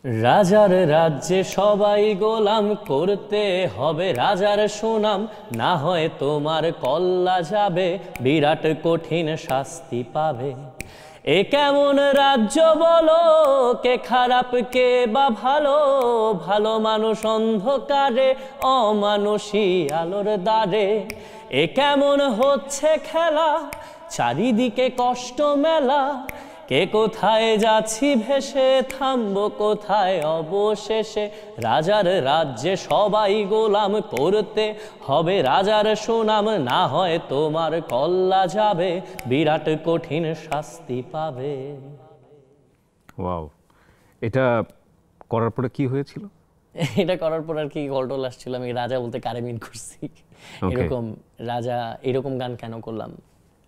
রাজার রাজ্যে সবাই গোলাম, করতে হবে রাজার সুনাম, না হয় তোমার কল্লা যাবে, বিরাট কঠিন শাস্তি পাবে। এ কেমন রাজ্য বলো, কে খারাপ কে বা ভালো, ভালো মানুষ অন্ধকারে, অমানুষী আলোর দ্বারে। এ কেমন হচ্ছে খেলা, চারিদিকে কষ্ট মেলা, কে কোথায় যাচ্ছি ভেসে, থামবো কোথায় অবশেষে। রাজার রাজ্যে সবাই গোলাম, করতে হবে রাজার সুনাম, না হয় তোমার কল্লা যাবে, বিরাট কঠিন শাস্তি পাবে। ওয়াও, এটা করার পরে কি হয়েছিল? এটা করার পর আর কি গল্টল আসছিল, আমি রাজা বলতে কারে মিন করছি, এরকম রাজা, এরকম গান কেন করলাম,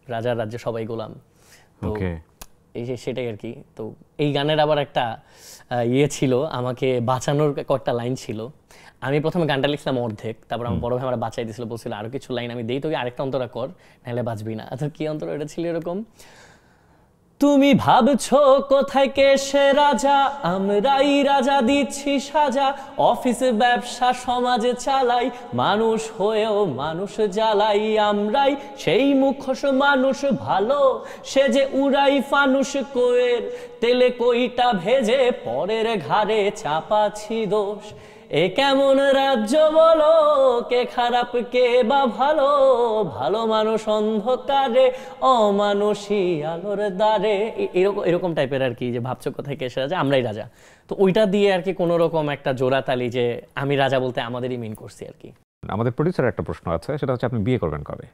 রাজার রাজ্যে সবাই গোলাম। তো এই যে সেটাই আর কি। তো এই গানের আবার একটা ইয়ে ছিল, আমাকে বাঁচানোর কয়েকটা লাইন ছিল। আমি প্রথমে গানটা লিখলাম অর্ধেক, তারপর আমার বড় ভাই আমার বাঁচাই দিয়েছিল, বলছিল আরো কিছু লাইন আমি দেই তোকে, আরেকটা অন্তরা কর, নাহলে বাঁচবি না। তো কি অন্তরা, এটা ছিল এরকম: তুমি ভাবছো কোথায় কে সে রাজা, আমরাই রাজা দিচ্ছি সাজা, অফিস ব্যবসা সমাজে চালাই, মানুষ হয়েও মানুষ জ্বালাই, আমরাই সেই মুখোশ মানুষ ভালো, সে যে উড়াই ফানুষ কোয়ের তেলে কইটা ভেজে, পরের ঘাড়ে চাপাছি দোষ। এ কেমন রাজ্য বলো, কে খারাপ কে বা ভালো, ভালো মানুষ অন্ধকারে, অমানুষী আলোর দ্বারে। এরকম টাইপের আর কি, যে ভাবছো কোথায় কে সে রাজা, আমরাই রাজা। তো ওইটা দিয়ে আর কি কোনো রকম একটা জোড়াতালি, যে আমি রাজা বলতে আমাদেরই মিন করছি আর কি। আমাদের প্রোডিউসার একটা প্রশ্ন আছে, সেটা হচ্ছে আপনি বিয়ে করবেন কবে?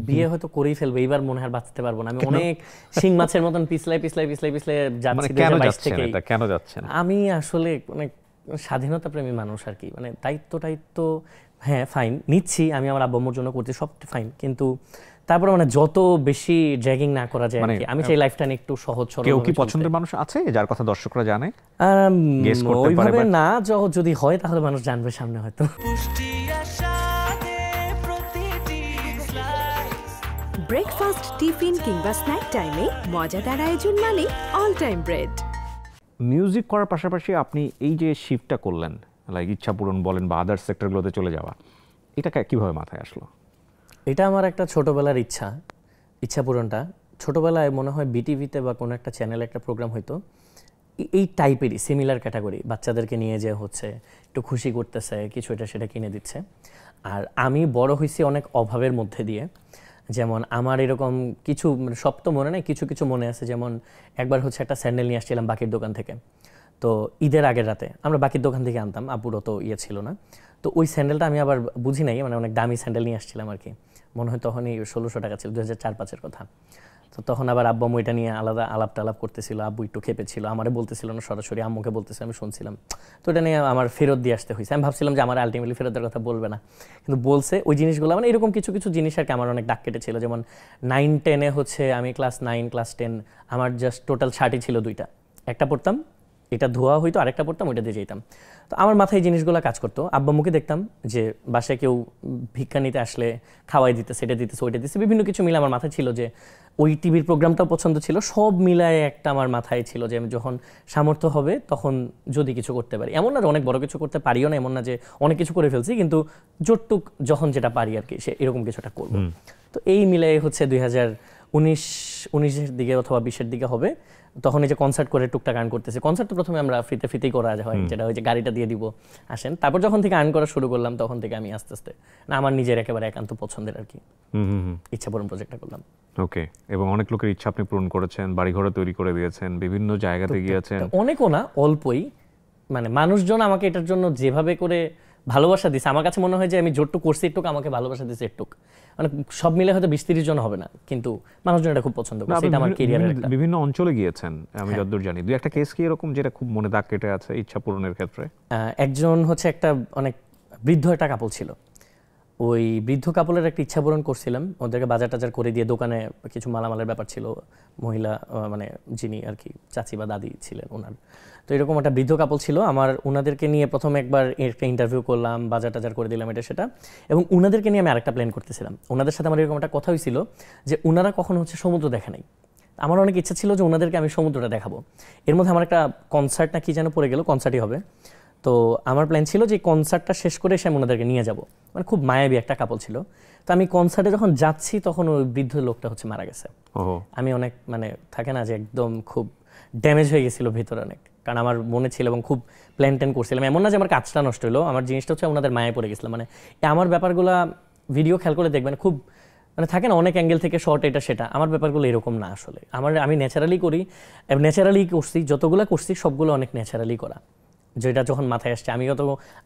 বিয়ে হয়তো করেই ফেলবে, এইবার মনে হয় বাঁচতে পারবো না। আমি অনেক শিং মাছের মতন পিছলাই যাচ্ছি। কেন যাচ্ছেন? আমি আসলে অনেক স্বাধীনতা প্রেমী মানুষ আর কি, মানে দায়িত্ব হ্যাঁ ফাইন নিচ্ছি, আমি আমার আব্বু আম্মুর জন্য করছি, সব ফাইন, কিন্তু তারপরে মানে যত বেশি ড্র্যাগিং না করা যায়, আমি চাই লাইফটা একটু সহজ সরল। কেউ কি পছন্দের মানুষ আছে যার কথা দর্শকরা জানে? ওইভাবে না, যদি হয় তাহলে মানুষ জানবে সামনে হয়তো। ব্রেকফাস্ট, টিফিন কিংবা স্ন্যাক টাইমে মজাদার আয়োজন মানে অল টাইম ব্রেড। মিউজিক করার পাশাপাশি আপনি এই যে শিফটটা করলেন, লাইক ইচ্ছা পূরণ বলেন বা আদার সেক্টরগুলোতে চলে যাওয়া, এটা কিভাবে মাথায় আসলো? এটা আমার একটা ছোটবেলার ইচ্ছা পূরণটা। ছোটবেলায় মনে হয় বিটিভিতে বা কোনো একটা চ্যানেলে একটা প্রোগ্রাম হয়তো এই টাইপেরই, সিমিলার ক্যাটাগরি, বাচ্চাদেরকে নিয়ে যে হচ্ছে একটু খুশি করতেছে, কিছু এটা সেটা কিনে দিচ্ছে। আর আমি বড় হয়েছি অনেক অভাবের মধ্যে দিয়ে। যেমন আমার এরকম কিছু, সব তো মনে নেই, কিছু কিছু মনে আছে। যেমন একবার হচ্ছে একটা স্যান্ডেল নিয়ে আসছিলাম বাকির দোকান থেকে, তো ঈদের আগের রাতে আমরা বাকির দোকান থেকে আনতাম, আব্বুরও তো ইয়ে ছিল না। তো ওই স্যান্ডেলটা আমি আবার বুঝি নাই, মানে অনেক দামি স্যান্ডেল নিয়ে আসছিলাম আর কি, মনে হয় তখনই 1600 টাকা ছিল, 2004-05 কথা। তো তখন আবার আব্বু আম্মু এটা নিয়ে আলাদা আলাপ করতেছিল, আব্বু একটু খেপেছিল, আমারে বলতেছিল না সরাসরি, আম্মুকে বলতেছিল, আমি শুনছিলাম। তো এটা নিয়ে আমার ফেরত দিয়ে আসতে হয়েছে। আমি ভাবছিলাম যে আমার আলটিমেটলি ফেরত দেওয়ার কথা বলবে না, কিন্তু বলছে ওই জিনিসগুলো। মানে এরকম কিছু কিছু জিনিস আর কি আমার অনেক দাগ কেটেছিল। যেমন 9-10-এ হচ্ছে আমি ক্লাস 9 ক্লাস 10 আমার জাস্ট টোটাল শার্টই ছিল 2টা, একটা পড়তাম, এটা ধোয়া হইতো, আরেকটা পড়তাম, ওইটা দিয়ে যেতাম। তো আমার মাথায় এই জিনিসগুলো কাজ করতো। আব্বা আম্মুকে দেখতাম যে বাসায় কেউ ভিক্ষা নিতে আসলে খাওয়াই দিতেছে, এটা দিতেছে, ওইটা দিতেছে, বিভিন্ন কিছু মিলে আমার মাথায় ছিল যে ওই টিভির প্রোগ্রামটাও পছন্দ ছিল, সব মিলায় একটা আমার মাথায় ছিল যে আমি যখন সামর্থ্য হবে তখন যদি কিছু করতে পারি, এমন না যে অনেক বড় কিছু করতে পারিও না, এমন না যে অনেক কিছু করে ফেলছি, কিন্তু জোরটুক যখন যেটা পারি আর কি, সে এরকম কিছুটা করবো। তো এই মিলে হচ্ছে 2019-এর দিকে অথবা 20-এর দিকে হবে, তখন এই যে কনসার্ট করে টুকটাক আর্ন করতেছি। কনসার্ট তো প্রথমে আমরা ফ্রিতেই করা হয়, যেটা হয় যে গাড়িটা দিয়ে দিব, আসেন। তারপর যখন থেকে আর্ন করা শুরু করলাম, তখন থেকে আমি আস্তে আস্তে আমার নিজের একেবারে একান্ত পছন্দের আর কি ইচ্ছা পূরণ প্রজেক্টটা করলাম। ওকে, এবং অনেক লোকের ইচ্ছা আপনি পূরণ করেছেন, বাড়িঘর তৈরি করে দিয়েছেন, বিভিন্ন জায়গাতে গিয়েছেন। অনেকও না, অল্পই, মানে মানুষজন আমাকে এটার জন্য যেভাবে করে ভালোবাসা দিচ্ছে, আমার কাছে মনে হয় যে আমি যতটুকু করছি একটু আমাকে ভালোবাসা দিচ্ছে একটু, মানে সব মিলে হয়তো 20-30 জন হবে না, কিন্তু মানুষজন এটা খুব পছন্দ করছে। এটা আমার ক্যারিয়ারের একটা। বিভিন্ন অঞ্চলে গিয়েছেন আমি যতদূর জানি, দুই একটা কেস কি এরকম যেটা খুব মনে দাগ কেটে আছে ইচ্ছা পূরণের ক্ষেত্রে? একজন হচ্ছে একটা অনেক বৃদ্ধ একটা কাপল ছিল, ওই বৃদ্ধ কাপলের একটা ইচ্ছা পূরণ করছিলাম, ওদেরকে বাজার টাজার করে দিয়ে, দোকানে কিছু মালামালের ব্যাপার ছিল, মহিলা মানে যিনি আর কি চাচি বা দাদি ছিলেন ওনার। তো এরকম একটা বৃদ্ধ কাপল ছিল আমার, ওনাদেরকে নিয়ে প্রথম একবার একটা ইন্টারভিউ করলাম, বাজার টাজার করে দিলাম এটা সেটা, এবং ওনাদেরকে নিয়ে আমি আরেকটা প্ল্যান করতেছিলাম। ওনাদের সাথে আমার এরকম একটা কথা হয়েছিল যে ওনারা কখনো হচ্ছে সমুদ্র দেখে নাই, আমার অনেক ইচ্ছা ছিল যে ওনাদেরকে আমি সমুদ্রটা দেখাবো। এর মধ্যে আমার একটা কনসার্ট না কি যেন পড়ে গেল, কনসার্টই হবে। তো আমার প্ল্যান ছিল যে কনসার্টটা শেষ করে এসে আমি ওনাদেরকে নিয়ে যাব। মানে খুব মায়াবী একটা কাপল ছিল। তো আমি কনসার্টে যখন যাচ্ছি তখন ওই বৃদ্ধ লোকটা হচ্ছে মারা গেছে। আমি অনেক মানে থাকে না যে একদম খুব ড্যামেজ হয়ে গেছিলো ভিতরে অনেক, কারণ আমার মনে ছিল এবং খুব প্ল্যান ট্যান করছিলাম। এমন না যে আমার কাজটা নষ্ট হলো, আমার জিনিসটা হচ্ছে ওনাদের মায়ে পড়ে গেছিলাম। মানে আমার ব্যাপারগুলো ভিডিও খেয়াল করে দেখবেন খুব মানে থাকে না অনেক অ্যাঙ্গেল থেকে শর্ট এটা সেটা, আমার ব্যাপারগুলো এরকম না আসলে। আমি ন্যাচারালি করি, ন্যাচারালি করছি, যতগুলো করছি সবগুলো অনেক ন্যাচারালি করা, যেটা যখন মাথায় আসছে। আমি অত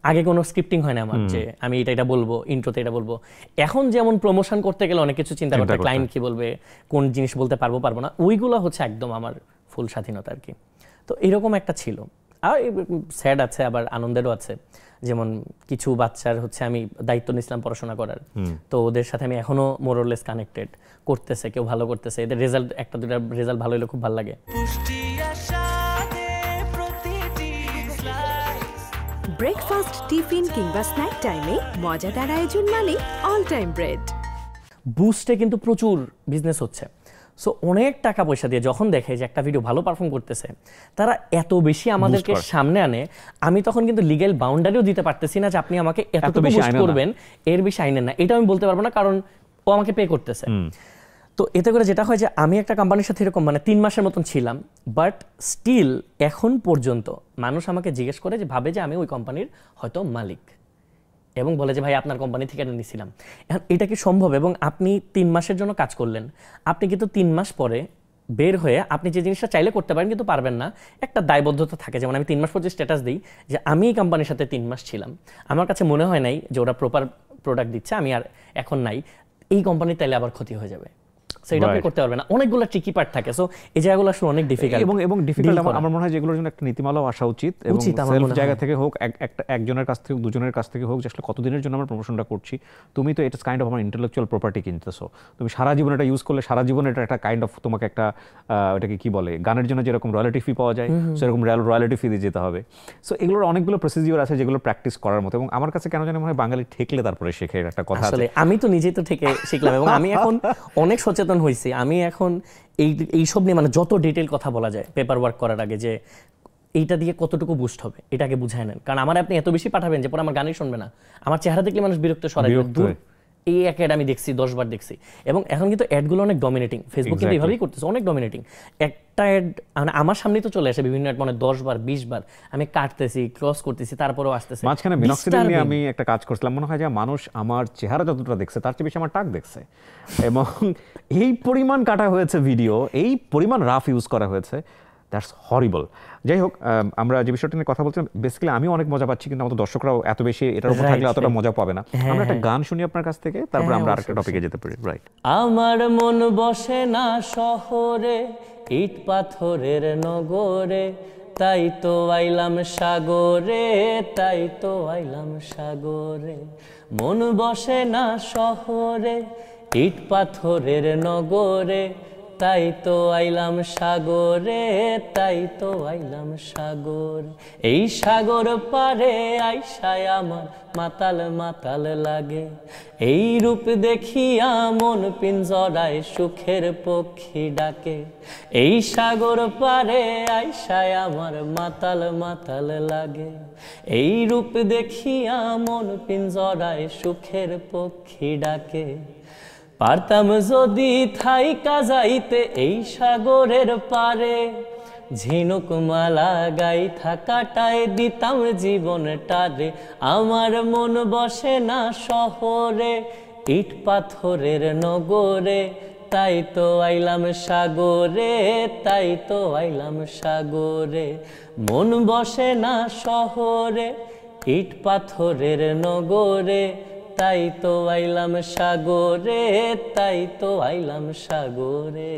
আগে কোনো স্ক্রিপ্টিং হয় না আমার যে আমি এটা বলবো, ইন্ট্রোতে এটা বলবো। এখন যেমন প্রমোশন করতে গেলে অনেক কিছু চিন্তা করতে, ক্লায়েন্ট কি বলবে, কোন জিনিস বলতে পারবো না, ওইগুলো হচ্ছে একদম আমার ফুল স্বাধীনতা আর কি। তো এরকম একটা ছিল। আর স্যাড আছে আবার আনন্দেরও আছে, যেমন কিছু বাচ্চার হচ্ছে আমি দায়িত্ব নিয়েছিলাম পড়াশোনা করার, তো ওদের সাথে আমি এখনো মোরলেস কানেক্টেড, করতেছে, কেউ ভালো করতেছে, এদের রেজাল্ট একটা দুটা রেজাল্ট ভালো হলে খুব ভালো লাগে। ব্রেকফাস্ট, টিফিন কিংবা স্ন্যাক টাইমে মজাদার আয়োজন মানে অল টাইম ব্রেড। বুস্টে কিন্তু প্রচুর বিজনেস হচ্ছে। সো অনেক টাকা পয়সা দিয়ে যখন দেখে যে একটা ভিডিও ভালো পারফর্ম করতেছে, তারা এত বেশি আমাদেরকে সামনে আনে, আমি তখন কিন্তু লিগ্যাল বাউন্ডারিও দিতে পারতেছি না যে আপনি আমাকে এতটুকু বুস্ট করবেন, এর বেশি আইনেন না, এটা আমি বলতে পারবো না, কারণ ও আমাকে পে করতেছে। তো এতে করে যেটা হয় যে আমি একটা কোম্পানির সাথে এরকম মানে 3 মাসের মতন ছিলাম, বাট স্টিল এখন পর্যন্ত মানুষ আমাকে জিজ্ঞেস করে যে ভাবে যে আমি ওই কোম্পানির হয়তো মালিক, এবং বলে যে ভাই আপনার কোম্পানি থেকে এটা নিয়েছিলাম। এখন এটা কি সম্ভব? এবং আপনি 3 মাসের জন্য কাজ করলেন, আপনি কিন্তু 3 মাস পরে বের হয়ে আপনি যে জিনিসটা চাইলে করতে পারেন কিন্তু পারবেন না, একটা দায়বদ্ধতা থাকে। যেমন আমি 3 মাস পর যে স্ট্যাটাস দিই যে আমি এই কোম্পানির সাথে 3 মাস ছিলাম, আমার কাছে মনে হয় নাই যে ওরা প্রপার প্রোডাক্ট দিচ্ছে, আমি আর এখন নাই, এই কোম্পানির তাইলে আবার ক্ষতি হয়ে যাবে, সেটা আপনি করতে পারবেন না। অনেকগুলো ট্রিকি পার্ট থাকে, সো এই জায়গাগুলো আসলে অনেক ডিফিকাল্ট এবং ডিফিকাল্ট। আমার মনে হয় যেগুলোর জন্য একটা নীতিমালাও আসা উচিত, এবং সেলফ জায়গা থেকে হোক, একজনের কাছ থেকে দুজনের কাছ থেকে হোক, যে আসলে কতদিনের জন্য আমরা প্রমোশনটা করছি। তুমি তো এটা কাইন্ড অফ আমার ইন্টেলেকচুয়াল প্রপার্টি কিনতেছো, তুমি সারা জীবন এটা ইউজ করলে সারা জীবন এটা একটা কাইন্ড অফ তোমাকে একটা এটাকে কি বলে, গানের জন্য যেরকম রয়্যালটি ফি পাওয়া যায় সেরকম রয়্যালটি ফি দিয়ে যেতে হবে। সো এগুলোর অনেকগুলো প্রসিডিওর আছে যেগুলো প্যাকটিস করার মতো, এবং আমার কাছে কেন জানি মনে হয় বাঙালি ঠেকলে তারপরে শেখে একটা কথা আছে। আমি তো নিজেই তো ঠেকে শিখলাম, এবং আমি এখন অনেক সচেতন হয়েছি। আমি এখন এইসব নিয়ে মানে যত ডিটেল কথা বলা যায় পেপার ওয়ার্ক করার আগে, যে এইটা দিয়ে কতটুকু বুস্ট হবে এটাকে বুঝায় নেন, কারণ আমার আপনি এত বেশি পাঠাবেন যে পরে আমার গানই শুনবে না, আমার চেহারা দেখলে মানুষ বিরক্ত সরাই দূর। এই এক অ্যাড আমি দেখছি 10 বার দেখছি, এবং এখন কিন্তু অ্যাডগুলো অনেক ডমিনেটিং, ফেসবুক কিন্তু এইভাবেই করতেছে, অনেক ডমিনেটিং। একটা অ্যাড মানে আমার সামনেই তো চলে আসে বিভিন্ন অ্যাড, মানে 10 বার 20 বার আমি কাটতেছি, ক্রস করতেছি, তারপরেও আসতেছে। মাঝখানে মিনক্সিডিল নিয়ে আমি একটা কাজ করছিলাম, মনে হয় যে মানুষ আমার চেহারা যতটা দেখছে তার চেয়ে বেশি আমার টাক দেখছে, এবং এই পরিমাণ কাটা হয়েছে ভিডিও, এই পরিমাণ রাফ ইউজ করা হয়েছে, দ্যাটস হরিবল। যাই হোক, আমরা যে বিষয়টা নিয়ে কথা বলছিলাম, বেসিক্যালি আমি অনেক মজা পাচ্ছি, কিন্তু আমাদের দর্শকরাও এত বেশি এটার উপর থাকলে অতটা মজা পাবে না। আমরা একটা গান শুনি আপনার কাছ থেকে, তারপর আমরা আরেকটা টপিকে যেতে পারি। রাইট। আমার মন বসে না শহরে, ইট পাথরের নগরে, তাই তো আইলাম সাগরে, তাই তো আইলাম সাগরে। মন বসে না শহরে, ইট পাথরের নগরে, তাই তো আইলাম সাগরে, তাই তো আইলাম সাগর। এই সাগর পারে আইসায় আমার মাতাল মাতাল লাগে, এই রূপ দেখিয়া মন পিঞ্জরায় সুখের পক্ষী ডাকে। এই সাগর পারে আইসায় আমার মাতাল মাতাল লাগে, এই রূপ দেখিয়া মন পিঞ্জরায় সুখের পক্ষী ডাকে। পারতাম যদি থাইকা যাইতে এই সাগরের পারে, ঝিনুক মালা গাইথা কাটায় দিতাম জীবনটারে। আমার মন বসে না শহরে, ইট পাথরের নগরে, তাই তো আইলাম সাগরে, তাই তো আইলাম সাগরে। মন বসে না শহরে, ইট পাথরের নগরে, তাই তো আইলাম সাগরে, তাই তো আইলাম সাগরে।